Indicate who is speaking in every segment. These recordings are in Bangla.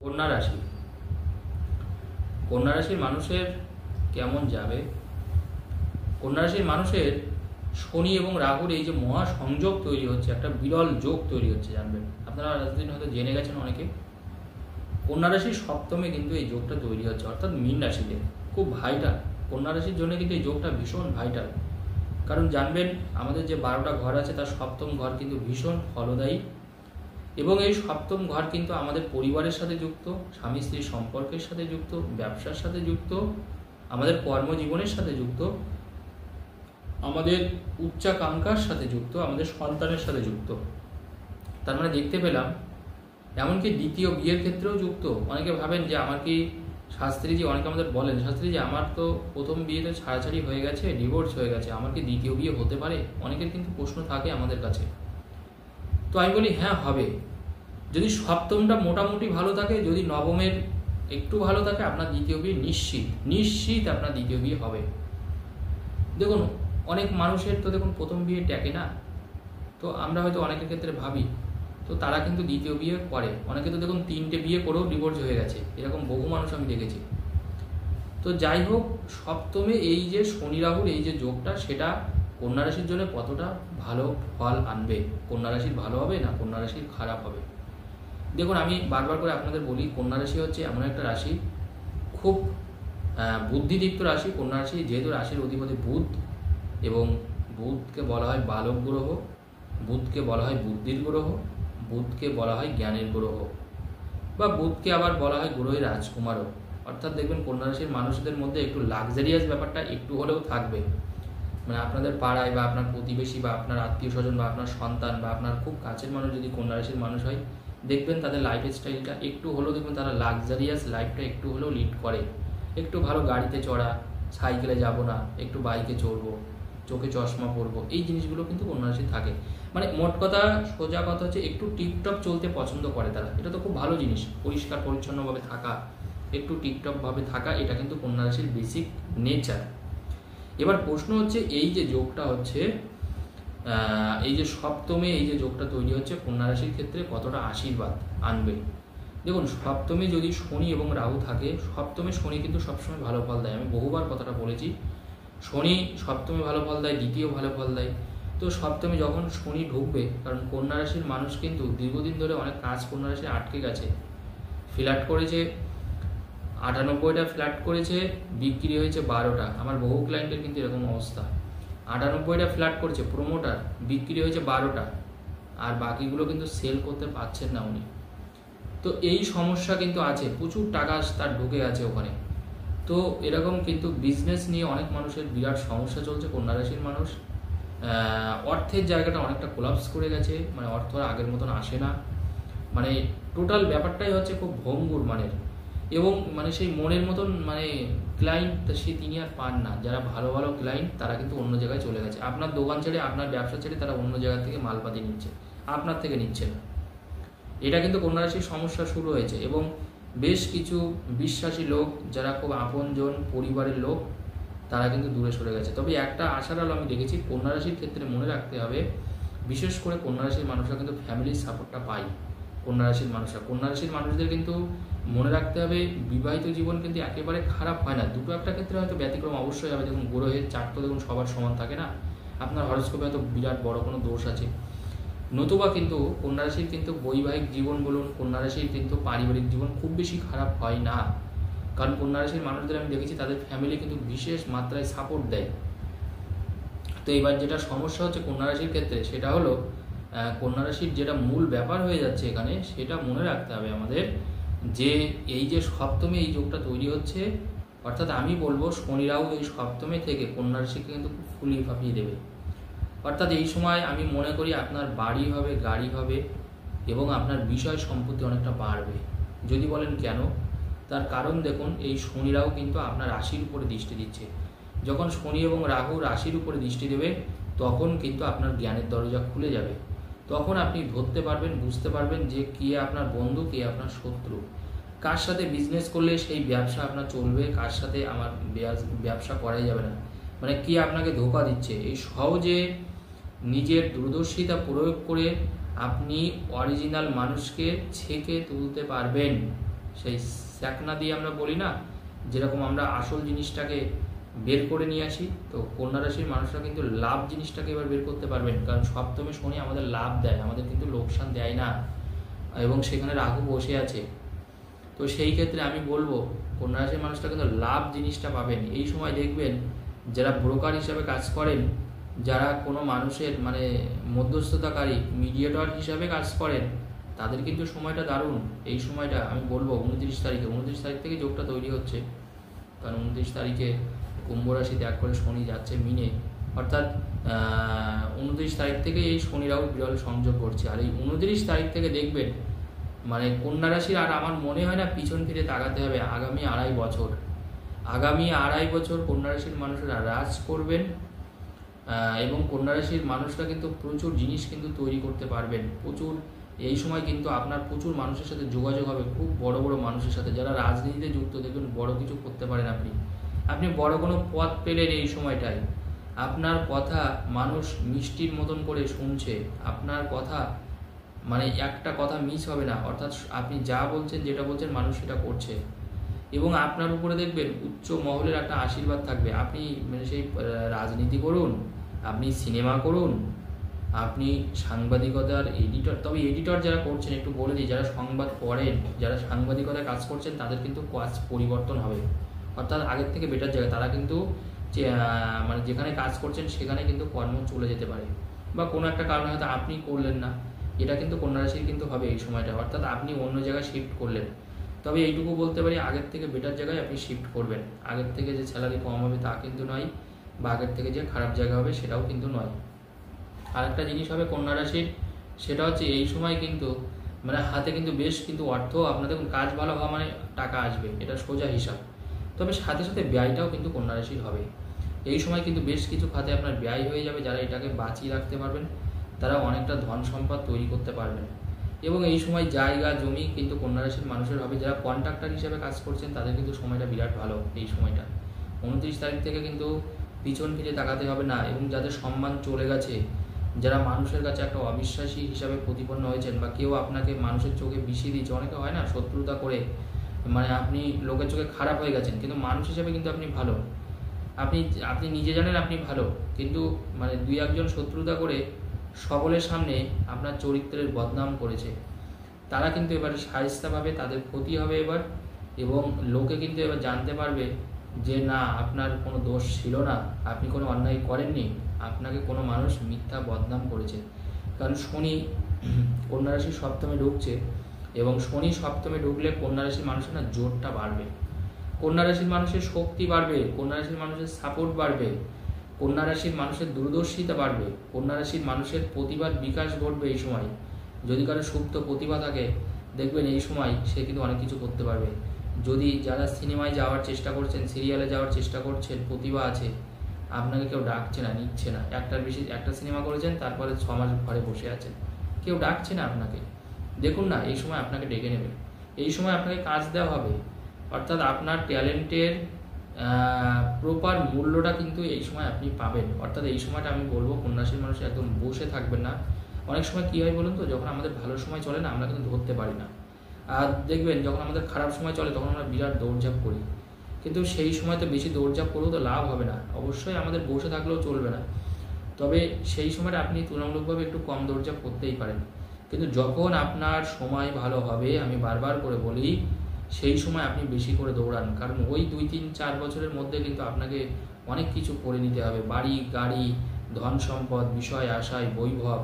Speaker 1: কন্যা রাশি। কন্যা রাশির মানুষের কেমন যাবে? কন্যা রাশির মানুষের শনি এবং রাহুর এই যে মহা সংযোগ তৈরি হচ্ছে, একটা বিরল যোগ তৈরি হচ্ছে, জানবেন আপনারা এতদিন হয়তো জেনে গেছেন অনেকে। কন্যা রাশির সপ্তমে কিন্তু এই যোগটা তৈরি হচ্ছে, অর্থাৎ মীন রাশিতে খুব ভাইটাল। কন্যা রাশির জন্য কিন্তু এই যোগটা ভীষণ ভাইটাল, কারণ জানবেন আমাদের যে 12টা ঘর আছে তার সপ্তম ঘর কিন্তু ভীষণ ফলদায়ী, এবং এই সপ্তম ঘর কিন্তু আমাদের পরিবারের সাথে যুক্ত, স্বামী স্ত্রীর সম্পর্কের সাথে যুক্ত, ব্যবসার সাথে যুক্ত, আমাদের কর্মজীবনের সাথে যুক্ত, আমাদের উচ্চাকাঙ্ক্ষার সাথে যুক্ত, আমাদের সন্তানের সাথে যুক্ত। তার মানে দেখতে পেলাম এমনকি দ্বিতীয় বিয়ের ক্ষেত্রেও যুক্ত। অনেকে ভাবেন যে আমার কি শাস্ত্রীজি, অনেকে আমাদের বলেন শাস্ত্রীজি আমার তো প্রথম বিয়েতে ছাড়াছাড়ি হয়ে গেছে, ডিভোর্স হয়ে গেছে, আমার কি দ্বিতীয় বিয়ে হতে পারে? অনেকের কিন্তু প্রশ্ন থাকে আমাদের কাছে। তো আমি বলি হ্যাঁ হবে, যদি সপ্তমটা মোটামুটি ভালো থাকে, যদি নবমের একটু ভালো থাকে, আপনার দ্বিতীয় বিয়ে নিশ্চিত নিশ্চিত আপনার দ্বিতীয় বিয়ে হবে। দেখুন অনেক মানুষের তো দেখুন প্রথম বিয়ে টেকে না, তো আমরা হয়তো অনেকের ক্ষেত্রে ভাবি, তো তারা কিন্তু দ্বিতীয় বিয়ে করে। অনেকে তো দেখুন 3টে বিয়ে করেও ডিভোর্স হয়ে গেছে, এরকম বহু মানুষ আমি দেখেছি। তো যাই হোক, সপ্তমে এই যে শনি রাহুর এই যে যোগটা, সেটা কন্যা রাশির জন্য কতটা ভালো ফল আনবে? কন্যা রাশির ভালো হবে না কন্যা রাশির খারাপ হবে? দেখুন আমি বারবার করে আপনাদের বলি, কন্যা রাশি হচ্ছে এমন একটা রাশি, খুব বুদ্ধিদীপ্ত রাশি। কন্যা রাশি যেহেতু রাশির অধিপতি বুধ, এবং বুধকে বলা হয় বালক গ্রহ, বুধকে বলা হয় বুদ্ধির গ্রহ, বুধকে বলা হয় জ্ঞানের গ্রহ, বা বুধকে আবার বলা হয় গ্রহের রাজকুমারও। অর্থাৎ দেখবেন কন্যা রাশির মানুষদের মধ্যে একটু লাক্সারিয়াস ব্যাপারটা একটু হলেও থাকবে। মানে আপনাদের পাড়ায় বা আপনার প্রতিবেশী বা আপনার আত্মীয় স্বজন বা আপনার সন্তান বা আপনার খুব কাছের মানুষ যদি কন্যা রাশির মানুষ হয়, দেখবেন তাদের লাইফ স্টাইলটা একটু হলেও, দেখবেন তারা লাক্সারিয়াস লাইফটা একটু হলেও লিড করে। একটু ভালো গাড়িতে চড়া, সাইকেলে যাব না, একটু বাইকে চড়বো, চোখে চশমা পরবো, এই জিনিসগুলো কিন্তু কন্যা রাশি থাকে। মানে মোট কথা, সোজা কথা হচ্ছে একটু টিপটপ চলতে পছন্দ করে তারা। এটা তো খুব ভালো জিনিস, পরিষ্কার পরিচ্ছন্নভাবে থাকা, একটু টিপটপভাবে থাকা, এটা কিন্তু কন্যা রাশির বেসিক নেচার। এবার প্রশ্ন হচ্ছে এই যে যোগটা হচ্ছে, এই যে সপ্তমে এই যে যোগটা তৈরি হচ্ছে, কন্যা রাশির ক্ষেত্রে কতটা আশীর্বাদ আনবে? দেখুন সপ্তমে যদি শনি এবং রাহু থাকে, সপ্তমে শনি কিন্তু সবসময় ভালো ফল দেয়, আমি বহুবার কথাটা বলেছি। শনি সপ্তমে ভালো ফল দেয়, দ্বিতীয় ভালো ফল দেয়। তো সপ্তমে যখন শনি ঢুকবে, কারণ কন্যা রাশির মানুষ কিন্তু দীর্ঘদিন ধরে অনেক কাজ কন্যা রাশি আটকে গেছে, ফ্ল্যাট করেছে 98টা ফ্ল্যাট করেছে, বিক্রি হয়েছে 12টা। আমার বহু ক্লায়েন্টের কিন্তু এরকম অবস্থা, 98টা ফ্ল্যাট করেছে প্রোমোটার, বিক্রি হয়েছে 12টা, আর বাকিগুলো কিন্তু সেল করতে পারছেন না উনি। তো এই সমস্যা কিন্তু আছে, প্রচুর টাকা তার ঢুকে আছে ওখানে। তো এরকম কিন্তু বিজনেস নিয়ে অনেক মানুষের বিরাট সমস্যা চলছে। কন্যা রাশির মানুষ অর্থের জায়গাটা অনেকটা কোলাপস করে গেছে, মানে অর্থ আগের মতন আসে না, মানে টোটাল ব্যাপারটাই হচ্ছে খুব ভঙ্গুর মানের, এবং মানে সেই মনের মতন মানে ক্লায়েন্ট তিনি আর পান না। যারা ভালো ভালো ক্লায়েন্ট তারা কিন্তু অন্য জায়গায় চলে গেছে, আপনার দোকান ছেড়ে, আপনার ব্যবসা ছেড়ে তারা অন্য জায়গা থেকে মালপাতি নিচ্ছে, আপনার থেকে নিচ্ছে না। এটা কিন্তু কন্যা রাশির সমস্যা শুরু হয়েছে, এবং বেশ কিছু বিশ্বাসী লোক যারা খুব আপনজন পরিবারের লোক, তারা কিন্তু দূরে সরে গেছে। তবে একটা আশার আলো আমি দেখেছি কন্যা রাশির ক্ষেত্রে, মনে রাখতে হবে বিশেষ করে কন্যা রাশির মানুষরা কিন্তু ফ্যামিলির সাপোর্টটা পায়। কন্যা রাশির মানুষদের কিন্তু মনে রাখতে হবে বিবাহিত জীবন কিন্তু একেবারে খারাপ হয় না। দুটো একটা ক্ষেত্রে হয়তো ব্যতিক্রম অবশ্যই হবে। দেখুন গ্রহের চার্ট তো দেখুন সবার সমান থাকে না, আপনার হরস্কোপে হয়তো বিরাট বড় কোনো দোষ আছে, নতুবা কিন্তু কন্যা রাশির কিন্তু বৈবাহিক জীবন বলুন, কন্যা রাশির কিন্তু পারিবারিক জীবন খুব বেশি খারাপ হয় না। কারণ কন্যা রাশির মানুষদের আমি দেখেছি তাদের ফ্যামিলি কিন্তু বিশেষ মাত্রায় সাপোর্ট দেয়। তো এবার যেটা সমস্যা হচ্ছে কন্যা রাশির ক্ষেত্রে, সেটা হলো কন্যা রাশির যেটা মূল ব্যাপার হয়ে যাচ্ছে এখানে, সেটা মনে রাখতে হবে আমাদের, যে এই যে সপ্তমে এই যোগটা তৈরি হচ্ছে, অর্থাৎ আমি বলবো শনি রাহু এই সপ্তমে থেকে কন্যা রাশিকে কিন্তু খুব ফুলিয়ে ফাঁপিয়ে দেবে। অর্থাৎ এই সময় আমি মনে করি আপনার বাড়ি হবে, গাড়ি হবে, এবং আপনার বিষয় সম্পত্তি অনেকটা বাড়বে। যদি বলেন কেন, তার কারণ দেখুন এই শনি রাহু কিন্তু আপনার রাশির উপরে দৃষ্টি দিচ্ছে। যখন শনি এবং রাহু রাশির উপরে দৃষ্টি দেবে, তখন কিন্তু আপনার জ্ঞানের দরজা খুলে যাবে। তখন আপনি ধরতে পারবেন, বুঝতে পারবেন যে কে আপনার বন্ধু, কে আপনার শত্রু, কার সাথে বিজনেস করলে সেই ব্যবসা আপনার চলবে, কার সাথে আমার ব্যবসা করাই যাবে না, মানে কে আপনাকে ধোঁকা দিচ্ছে। এই সহজে নিজের দূরদর্শিতা প্রয়োগ করে আপনি অরিজিনাল মানুষকে ছেঁকে তুলতে পারবেন। সেই স্যাকনা দিয়ে আমরা বলি না, যেরকম আমরা আসল জিনিসটাকে বের করে নিয়ে আসি, তো কন্যা রাশির মানুষরা কিন্তু লাভ জিনিসটাকে এবার বের করতে পারবেন। কারণ সপ্তমে শনি আমাদের লাভ দেয়, আমাদের কিন্তু লোকসান দেয় না, এবং সেখানে রাহু বসে আছে। তো সেই ক্ষেত্রে আমি বলবো কন্যা রাশির মানুষরা কিন্তু লাভ জিনিসটা পাবেন। এই সময় দেখবেন যারা ব্রোকার হিসাবে কাজ করেন, যারা কোনো মানুষের মানে মধ্যস্থতাকারী মিডিয়েটর হিসাবে কাজ করেন, তাদের কিন্তু সময়টা দারুণ। এই সময়টা আমি বলবো 29 তারিখ থেকে যোগটা তৈরি হচ্ছে। কারণ 29 তারিখে কুম্ভ রাশি ত্যাগ করে শনি যাচ্ছে মিনে, অর্থাৎ 29 তারিখ থেকে এই শনি রাহু বিরল সংযোগ করছে। আর এই 29 তারিখ থেকে দেখবেন মানে কন্যা রাশির আর আমার মনে হয় না পিছন ফিরে তাকাতে হবে। আগামী আড়াই বছর কন্যা রাশির মানুষেরা রাজ করবেন, এবং কন্যা রাশির মানুষরা কিন্তু প্রচুর জিনিস কিন্তু তৈরি করতে পারবেন। প্রচুর এই সময় কিন্তু আপনার প্রচুর মানুষের সাথে যোগাযোগ হবে, খুব বড় বড় মানুষের সাথে। যারা রাজনীতিতে যুক্ত, দেখবেন বড় কিছু করতে পারেন আপনি বড় কোনো পদ পেলেন এই সময়টায়। আপনার কথা মানুষ মিষ্টির মতন করে শুনছে, আপনার কথা মানে একটা কথা মিস হবে না, অর্থাৎ আপনি যা বলছেন যেটা বলছেন মানুষ সেটা করছে, এবং আপনার উপরে দেখবেন উচ্চ মহলের একটা আশীর্বাদ থাকবে। আপনি মানে সেই রাজনীতি করুন, আপনি সিনেমা করুন, আপনি সাংবাদিকতার এডিটর, তবে এডিটর যারা করছেন একটু বলে দিই, যারা সংবাদ পড়েন, যারা সাংবাদিকতায় কাজ করছেন, তাদের কিন্তু কাজ পরিবর্তন হবে, অর্থাৎ আগের থেকে বেটার জায়গায় তারা কিন্তু মানে যেখানে কাজ করছেন সেখানে কিন্তু কর্ম চলে যেতে পারে, বা কোনো একটা কারণে হয়তো আপনি করলেন না, এটা কিন্তু কন্যা রাশির কিন্তু হবে এই সময়টা, অর্থাৎ আপনি অন্য জায়গায় শিফট করলেন। তবে এইটুকু বলতে পারি আগের থেকে বেটার জায়গায় আপনি শিফট করবেন। আগের থেকে যে স্যালারি কম হবে তা কিন্তু নয়, বা আগের থেকে যে খারাপ জায়গা হবে সেটাও কিন্তু নয়। আরেকটা জিনিস হবে কন্যা রাশির, সেটা হচ্ছে এই সময় কিন্তু মানে হাতে কিন্তু বেশ কিন্তু অর্থ, আপনাদের কাজ ভালো হওয়া মানে টাকা আসবে, এটা সোজা হিসাব। তবে সাথে সাথে ব্যয়টাও কিন্তু কন্যা রাশির হবে। এই সময় কিন্তু বেশ কিছু খাতে আপনার ব্যয় হয়ে যাবে। যারা এটাকে বাঁচিয়ে রাখতে পারবেন তারা অনেকটা ধন সম্পদ তৈরি করতে পারবেন। এবং এই সময় জায়গা জমি কিন্তু কন্যা রাশির মানুষের হবে। যারা কন্ট্রাক্টর হিসেবে কাজ করছেন তাদের কিন্তু সময়টা বিরাট ভালো এই সময়টা। 29 তারিখ থেকে কিন্তু পিছন ফিরে তাকাতে হবে না, এবং যাদের সম্মান চলে গেছে, যারা মানুষের কাছে একটা অবিশ্বাসী হিসাবে প্রতিপন্ন হয়েছেন, বা কেউ আপনাকে মানুষের চোখে বিষিয়ে দিয়েছে, অনেকে হয় না শত্রুতা করে, মানে আপনি লোকের চোখে খারাপ হয়ে গেছেন, কিন্তু মানুষ হিসেবে কিন্তু আপনি ভালো, আপনি নিজে জানেন আপনি ভালো, কিন্তু মানে দুই একজন শত্রুতা করে সকলের সামনে আপনার চরিত্রের বদনাম করেছে, তারা কিন্তু এবার শায়েস্তা পাবে, তাদের ক্ষতি হবে এবার, এবং লোকে কিন্তু এবার জানতে পারবে যে না আপনার কোনো দোষ ছিল না, আপনি কোনো অন্যায় করেননি, আপনাকে কোনো মানুষ মিথ্যা বদনাম করেছে। কারণ শনি কন্যা রাশির সপ্তমে ঢুকছে, এবং শনি সপ্তমে ঢুকলে কন্যা রাশির মানুষের না জোরটা বাড়বে, কন্যা রাশির মানুষের শক্তি বাড়বে, কন্যা রাশির মানুষের সাপোর্ট বাড়বে, কন্যা রাশির মানুষের দূরদর্শিতা বাড়বে, কন্যা রাশির মানুষের প্রতিভার বিকাশ ঘটবে এই সময়। যদি কারো সুপ্ত প্রতিভা থাকে দেখবেন এই সময় সে কিন্তু অনেক কিছু করতে পারবে। যদি যারা সিনেমায় যাওয়ার চেষ্টা করছেন, সিরিয়ালে যাওয়ার চেষ্টা করছেন, প্রতিভা আছে, আপনাকে কেউ ডাকছে না, নিচ্ছে না, একটা সিনেমা করেছেন তারপরে 6 মাস ঘরে বসে আছেন, কেউ ডাকছে না আপনাকে, দেখুন না এই সময় আপনাকে ডেকে নেবে, এই সময় আপনাকে কাজ দেওয়া হবে, অর্থাৎ আপনার ট্যালেন্টের প্রপার মূল্যটা কিন্তু এই সময় আপনি পাবেন। অর্থাৎ এই সময়টা আমি বলবো কন্যা রাশির মানুষ একদম বসে থাকবেন না। অনেক সময় কী হয় বলুন তো, যখন আমাদের ভালো সময় চলে না আমরা কিন্তু ধরতে পারি না, আর দেখবেন যখন আমাদের খারাপ সময় চলে তখন আমরা বিরাট দৌড়ঝাঁপ করি, কিন্তু সেই সময় তো বেশি দৌড়ঝাঁপ করলেও তো লাভ হবে না, অবশ্যই আমাদের বসে থাকলেও চলবে না, তবে সেই সময়টা আপনি তুলনামূলকভাবে একটু কম দৌড়ঝাঁপ করতেই পারেন। কিন্তু যখন আপনার সময় ভালো হবে, আমি বারবার করে বলি সেই সময় আপনি বেশি করে দৌড়ান, কারণ ওই 2-3-4 বছরের মধ্যে কিন্তু আপনাকে অনেক কিছু করে নিতে হবে, বাড়ি গাড়ি ধন সম্পদ বিষয় আশায় বৈভব,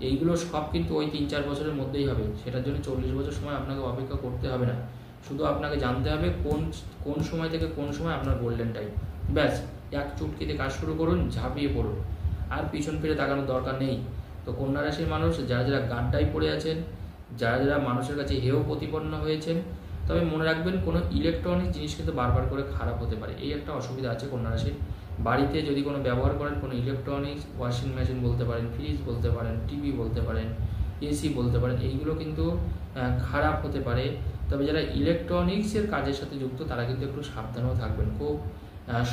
Speaker 1: এইগুলো সব কিন্তু ওই 3-4 বছরের মধ্যেই হবে। সেটার জন্য 40 বছর সময় আপনাকে অপেক্ষা করতে হবে না, শুধু আপনাকে জানতে হবে কোন সময় থেকে কোন সময় আপনার গোল্ডেন টাইম, ব্যাস এক চুটকিতে কাজ শুরু করুন, ঝাঁপিয়ে পড়ুন, আর পিছন ফিরে তাকানোর দরকার নেই। তো কন্যা রাশির মানুষ যারা যারা গাড্ডায় পড়ে আছেন, যারা যারা মানুষের কাছে হেয় প্রতিপন্ন হয়েছেন, তবে মনে রাখবেন কোনো ইলেকট্রনিক জিনিস কিন্তু বারবার করে খারাপ হতে পারে, এই একটা অসুবিধা আছে কন্যা রাশির। বাড়িতে যদি কোনো ব্যবহার করেন, কোনো ইলেকট্রনিক্স, ওয়াশিং মেশিন বলতে পারেন, ফ্রিজ বলতে পারেন, টিভি বলতে পারেন, এসি বলতে পারেন, এইগুলো কিন্তু খারাপ হতে পারে। তবে যারা ইলেকট্রনিক্সের কাজের সাথে যুক্ত তারা কিন্তু একটু সাবধানেও থাকবেন, খুব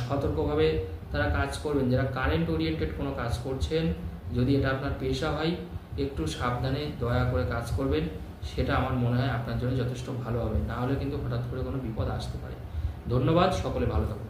Speaker 1: সতর্কভাবে তারা কাজ করবেন। যারা কারেন্ট ওরিয়েন্টেড কোনো কাজ করছেন, যদি এটা আপনার পেশা হয়, একটু সাবধানে দয়া করে কাজ করবেন, সেটা আমার মনে হয় আপনার জন্য যথেষ্ট ভালো হবে, না হলে কিন্তু হঠাৎ করে কোনো বিপদ আসতে পারে। ধন্যবাদ, সকলে ভালো থাকুন।